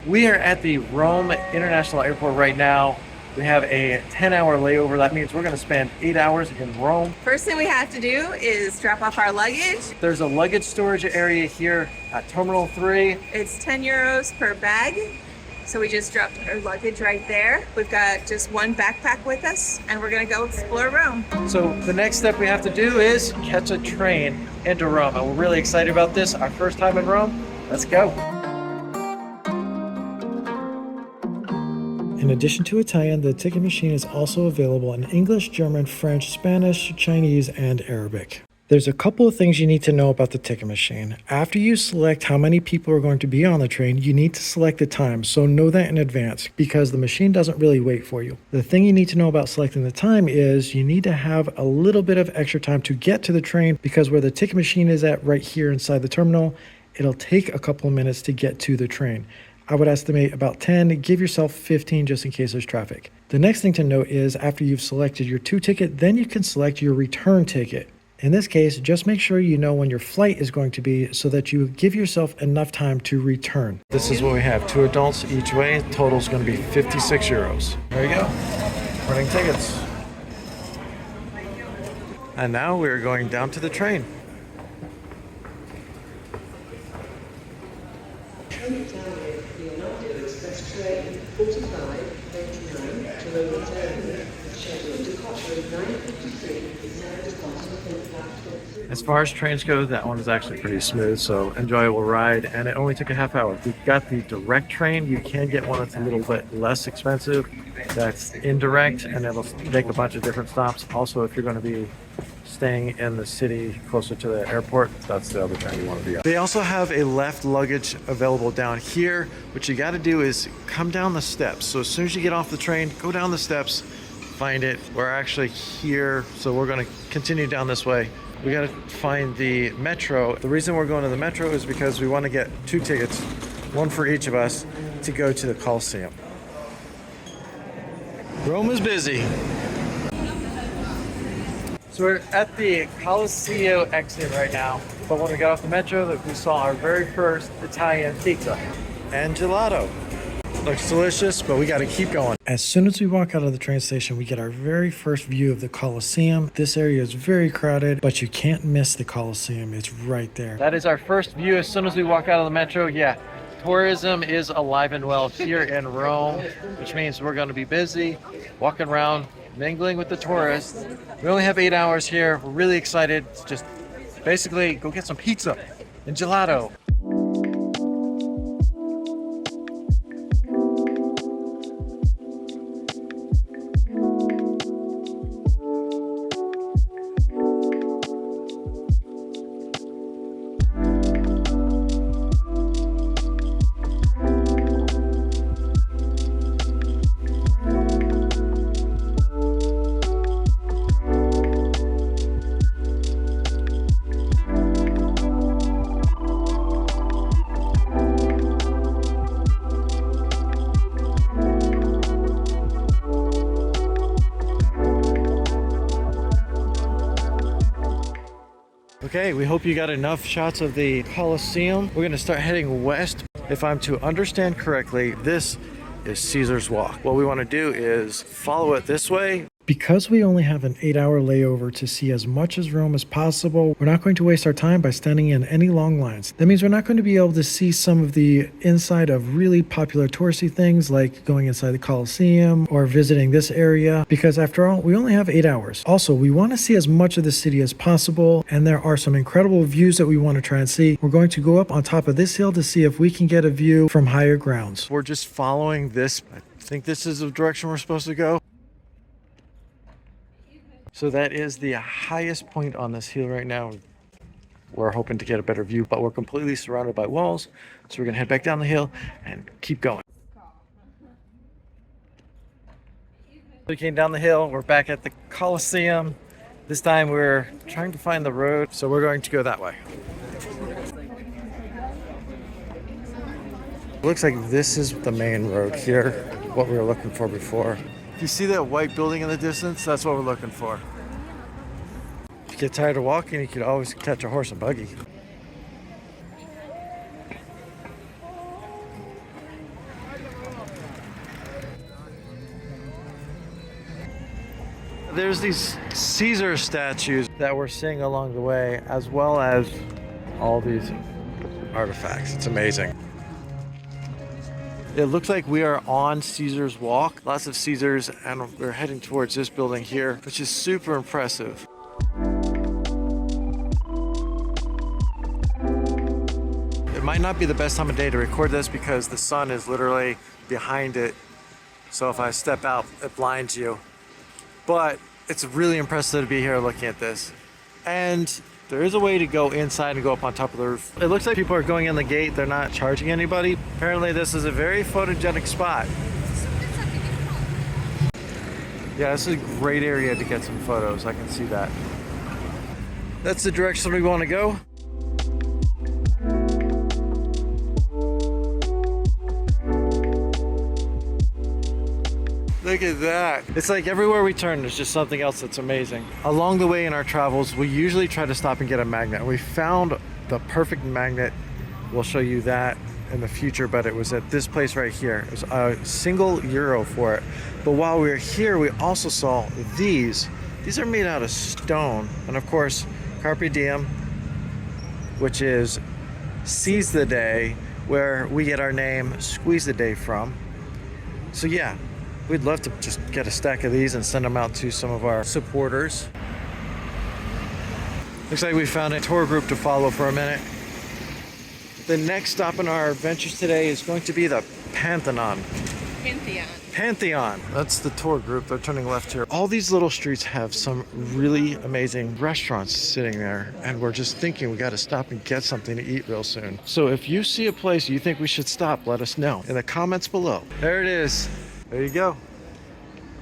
We are at the Rome International Airport right now. We have a 10-hour layover. That means we're going to spend 8 hours in Rome. First thing we have to do is drop off our luggage. There's a luggage storage area here at Terminal 3. It's 10 euros per bag. So we just dropped our luggage right there. We've got just one backpack with us and we're going to go explore Rome. So the next step we have to do is catch a train into Rome. And we're really excited about this. Our first time in Rome. Let's go. In addition to Italian, the ticket machine is also available in English, German, French, Spanish, Chinese, and Arabic. There's a couple of things you need to know about the ticket machine. After you select how many people are going to be on the train, you need to select the time, so know that in advance because the machine doesn't really wait for you. The thing you need to know about selecting the time is you need to have a little bit of extra time to get to the train because where the ticket machine is at right here inside the terminal, it'll take a couple of minutes to get to the train. I would estimate about 10, give yourself 15 just in case there's traffic. The next thing to note is after you've selected your to ticket, then you can select your return ticket. In this case, just make sure you know when your flight is going to be so that you give yourself enough time to return. This is what we have, 2 adults each way. Total is going to be 56 euros. There you go, running tickets. And now we're going down to the train. As far as trains go, that one is actually pretty smooth, so enjoyable ride, and it only took a half hour. We've got the direct train. You can get one that's a little bit less expensive. That's indirect, and it'll make a bunch of different stops. Also, if you're going to be staying in the city closer to the airport, that's the other train you want to be on. They also have a left luggage available down here. What you got to do is come down the steps. So as soon as you get off the train, go down the steps, find it. We're actually here, so we're going to continue down this way. We got to find the metro. The reason we're going to the metro is because we want to get 2 tickets, one for each of us, to go to the Colosseum. Rome is busy. So we're at the Colosseo exit right now, but when we got off the metro, we saw our very first Italian pizza and gelato. Looks delicious, but we got to keep going. As soon as we walk out of the train station, we get our very first view of the Colosseum. This area is very crowded, but you can't miss the Colosseum. It's right there. That is our first view as soon as we walk out of the metro. Yeah, tourism is alive and well here in Rome, which means we're going to be busy, walking around, mingling with the tourists. We only have 8 hours here. We're really excited. Just basically go get some pizza and gelato. Okay, we hope you got enough shots of the Colosseum. We're going to start heading west. If I'm to understand correctly, this is Caesar's Walk. What we want to do is follow it this way. Because we only have an 8-hour layover to see as much as Rome as possible, we're not going to waste our time by standing in any long lines. That means we're not going to be able to see some of the inside of really popular touristy things like going inside the Colosseum or visiting this area, because after all, we only have 8 hours. Also, we want to see as much of the city as possible, and there are some incredible views that we want to try and see. We're going to go up on top of this hill to see if we can get a view from higher grounds. We're just following this. I think this is the direction we're supposed to go. So that is the highest point on this hill right now. We're hoping to get a better view, but we're completely surrounded by walls. So we're gonna head back down the hill and keep going. We came down the hill, we're back at the Colosseum. This time we're trying to find the road, so we're going to go that way. Looks like this is the main road here, what we were looking for before. You see that white building in the distance? That's what we're looking for. If you get tired of walking, you could always catch a horse and buggy. there's these Caesar statues that we're seeing along the way, as well as all these artifacts. It's amazing. It looks like we are on Caesar's Walk. Lots of Caesars, and we're heading towards this building here, which is super impressive. It might not be the best time of day to record this because the sun is literally behind it. So if I step out, it blinds you. But it's really impressive to be here looking at this. And there is a way to go inside and go up on top of the roof. It looks like people are going in the gate. They're not charging anybody. Apparently this is a very photogenic spot. Yeah, this is a great area to get some photos. I can see that. That's the direction we want to go. Look at that. It's like everywhere we turn, there's just something else that's amazing. Along the way in our travels, we usually try to stop and get a magnet. We found the perfect magnet. We'll show you that in the future, but it was at this place right here. It was a single euro for it. But while we were here, we also saw these. These are made out of stone. And of course, Carpe Diem, which is seize the day, where we get our name Squeeze the Day from. So yeah, we'd love to just get a stack of these and send them out to some of our supporters. Looks like we found a tour group to follow for a minute. The next stop in our adventures today is going to be the Pantheon. Pantheon. That's the tour group. They're turning left here. All these little streets have some really amazing restaurants sitting there, and we're just thinking we got to stop and get something to eat real soon. So if you see a place you think we should stop, let us know in the comments below. There it is. There you go.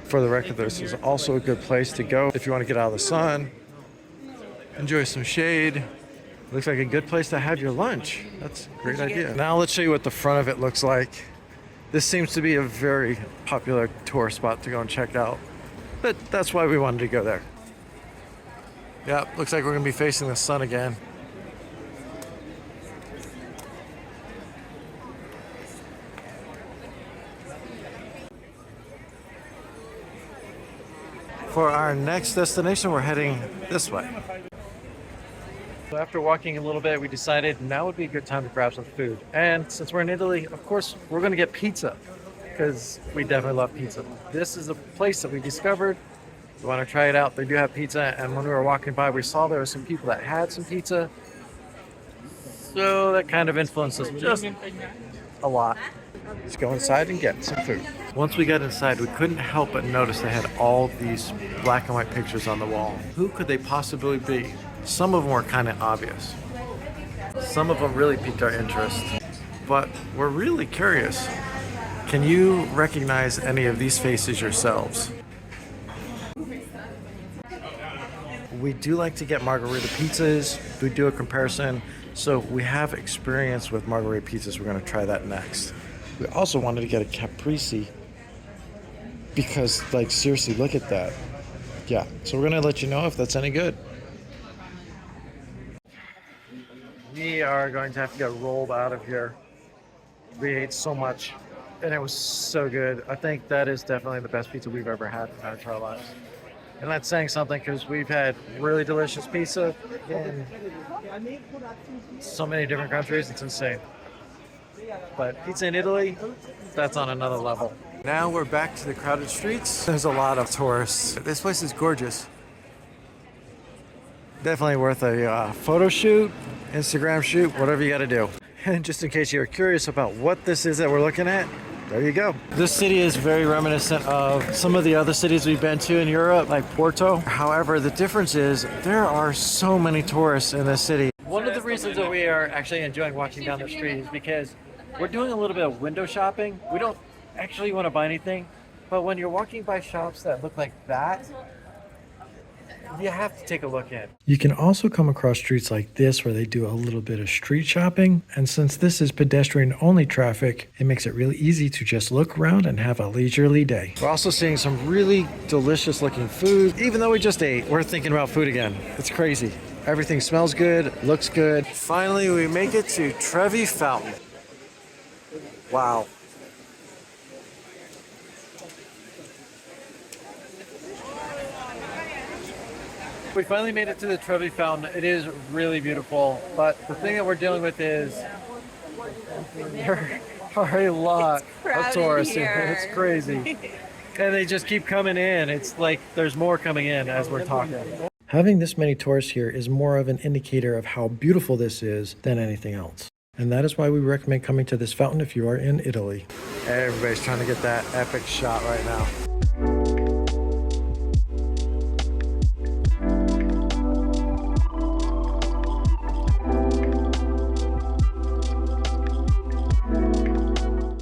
For the record, this is also a good place to go if you want to get out of the sun, enjoy some shade. Looks like a good place to have your lunch. That's a great idea. Now let's show you what the front of it looks like. This seems to be a very popular tour spot to go and check out, but that's why we wanted to go there. Yeah, looks like we're gonna be facing the sun again. For our next destination, we're heading this way. So after walking a little bit, we decided now would be a good time to grab some food. And since we're in Italy, of course, we're going to get pizza because we definitely love pizza. This is a place that we discovered. We want to try it out. They do have pizza. And when we were walking by, we saw there were some people that had some pizza. So that kind of influenced us just a lot. Let's go inside and get some food. Once we got inside, we couldn't help but notice they had all these black and white pictures on the wall. Who could they possibly be? Some of them were kind of obvious. Some of them really piqued our interest. But we're really curious. Can you recognize any of these faces yourselves? We do like to get margarita pizzas. We do a comparison. So we have experience with margarita pizzas. We're going to try that next. We also wanted to get a caprese because, like, seriously, look at that. Yeah, so we're going to let you know if that's any good. We are going to have to get rolled out of here. We ate so much, and it was so good. I think that is definitely the best pizza we've ever had in our entire lives. And that's saying something because we've had really delicious pizza in so many different countries. It's insane. But pizza in Italy, that's on another level. Now we're back to the crowded streets. There's a lot of tourists. This place is gorgeous. Definitely worth a photo shoot, Instagram shoot, whatever you got to do. And just in case you're curious about what this is that we're looking at, there you go. This city is very reminiscent of some of the other cities we've been to in Europe, like Porto. However, the difference is there are so many tourists in this city. One of the reasons that we are actually enjoying walking down the street is because we're doing a little bit of window shopping. We don't actually want to buy anything, but when you're walking by shops that look like that, you have to take a look at. You can also come across streets like this where they do a little bit of street shopping. And since this is pedestrian only traffic, it makes it really easy to just look around and have a leisurely day. We're also seeing some really delicious looking food. Even though we just ate, we're thinking about food again. It's crazy. Everything smells good, looks good. Finally, we make it to Trevi Fountain. Wow. We finally made it to the Trevi Fountain. It is really beautiful, but the thing that we're dealing with is there are a lot of crowded tourists here. here. It's crazy. And they just keep coming in. It's like there's more coming in as we're talking. Having this many tourists here is more of an indicator of how beautiful this is than anything else. And that is why we recommend coming to this fountain if you are in Italy. Everybody's trying to get that epic shot right now.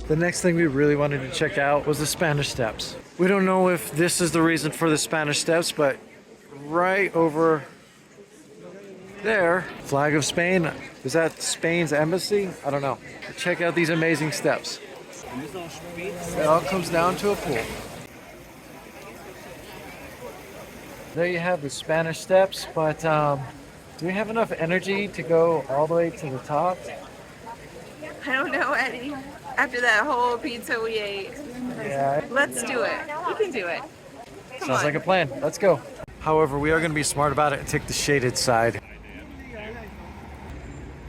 The next thing we really wanted to check out was the Spanish Steps. We don't know if this is the reason for the Spanish Steps, but right over there, flag of Spain. Is that Spain's embassy? I don't know. Check out these amazing steps. It all comes down to a pool. There you have the Spanish Steps, but do we have enough energy to go all the way to the top? I don't know, Eddie. After that whole pizza we ate. Yeah. Let's do it. We can do it. Come Sounds on. like a plan. Let's go. However, we are going to be smart about it and take the shaded side.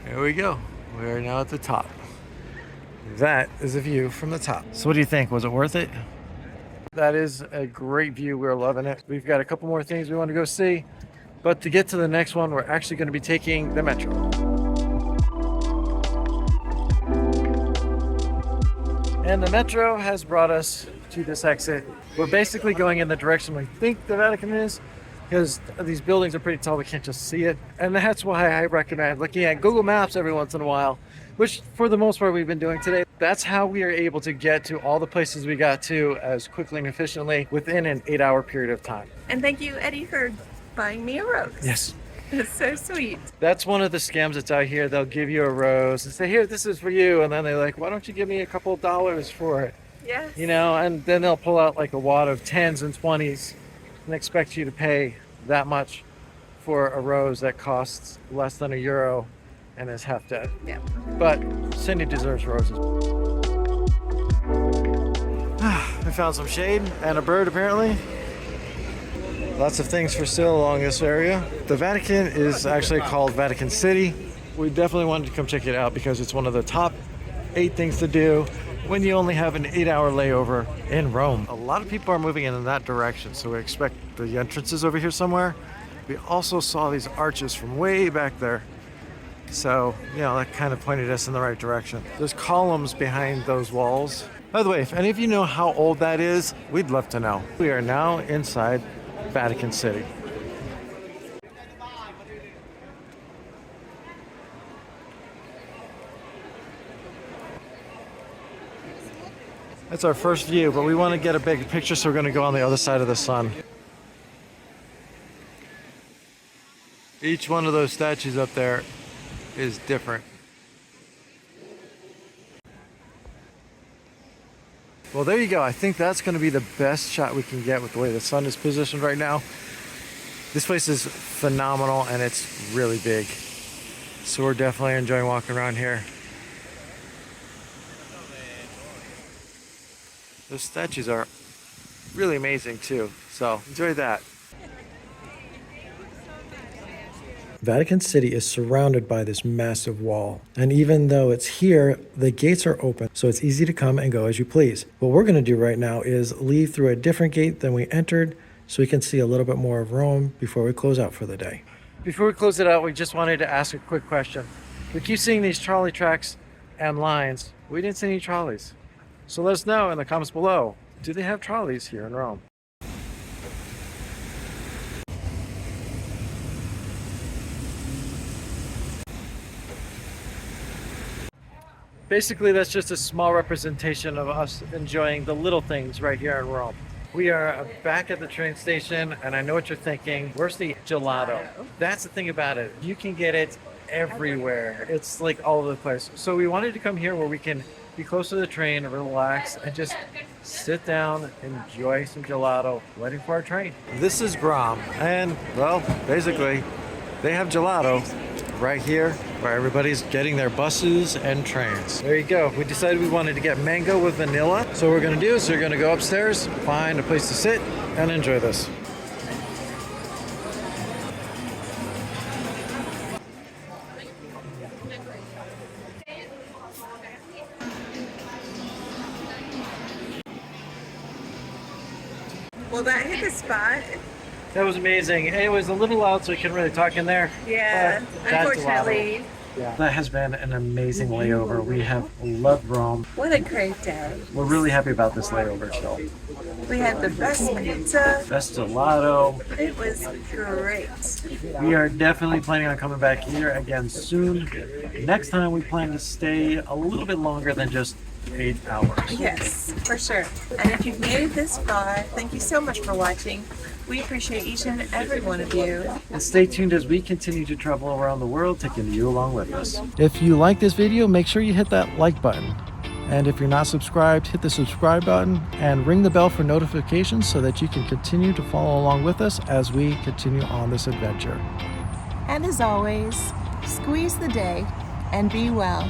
Here we go. We are now at the top. That is a view from the top. So what do you think? Was it worth it? That is a great view. We're loving it. We've got a couple more things we want to go see. But to get to the next one, we're actually going to be taking the metro. And the metro has brought us to this exit. We're basically going in the direction we think the Vatican is, because these buildings are pretty tall, we can't just see it. And that's why I recommend looking at Google Maps every once in a while, which for the most part we've been doing today. That's how we are able to get to all the places we got to as quickly and efficiently within an 8-hour period of time. And thank you, Eddie, for buying me a rose. Yes. It's so sweet. That's one of the scams that's out here. They'll give you a rose and say, here, this is for you. And then they're like, why don't you give me a couple of dollars for it? Yes. You know, and then they'll pull out like a wad of 10s and 20s and expect you to pay that much for a rose that costs less than €1 and is half dead. Yeah. But Cindy deserves roses. I found some shade and a bird apparently. Lots of things for sale along this area. The Vatican is actually called Vatican City. We definitely wanted to come check it out because it's one of the top 8 things to do when you only have an 8-hour layover in Rome. A lot of people are moving in that direction, so we expect the entrance is over here somewhere. We also saw these arches from way back there. So, you know, that kind of pointed us in the right direction. There's columns behind those walls. By the way, if any of you know how old that is, we'd love to know. We are now inside Vatican City. That's our first view, but we want to get a big picture, so we're going to go on the other side of the sun. Each one of those statues up there is different. Well, there you go. I think that's going to be the best shot we can get with the way the sun is positioned right now. This place is phenomenal and it's really big. So we're definitely enjoying walking around here. Those statues are really amazing too. So enjoy that. Vatican City is surrounded by this massive wall. And even though it's here, the gates are open, so it's easy to come and go as you please. What we're going to do right now is leave through a different gate than we entered so we can see a little bit more of Rome before we close out for the day. Before we close it out, we just wanted to ask a quick question. We keep seeing these trolley tracks and lines. We didn't see any trolleys. So let us know in the comments below. Do they have trolleys here in Rome? Basically, that's just a small representation of us enjoying the little things right here in Rome. We are back at the train station, and I know what you're thinking. Where's the gelato? That's the thing about it. You can get it everywhere. It's like all over the place. So we wanted to come here where we can be close to the train, relax, and just sit down, enjoy some gelato, waiting for our train. This is Grom, and well, basically, they have gelato right here where everybody's getting their buses and trains. There you go. We decided we wanted to get mango with vanilla. So what we're gonna do is we're gonna go upstairs, find a place to sit, and enjoy this. Well, that hit the spot. That was amazing. It was a little loud, so we couldn't really talk in there. Yeah, but that's unfortunately. Yeah. That has been an amazing layover. We have loved Rome. What a great day. We're really happy about this layover still. We had the best pizza. Best gelato. It was great. We are definitely planning on coming back here again soon. Next time we plan to stay a little bit longer than just 8 hours. Yes, for sure. And if you've made it this far, thank you so much for watching. We appreciate each and every one of you. And stay tuned as we continue to travel around the world, taking you along with us. If you like this video, make sure you hit that like button. And if you're not subscribed, hit the subscribe button and ring the bell for notifications so that you can continue to follow along with us as we continue on this adventure. And as always, squeeze the day and be well.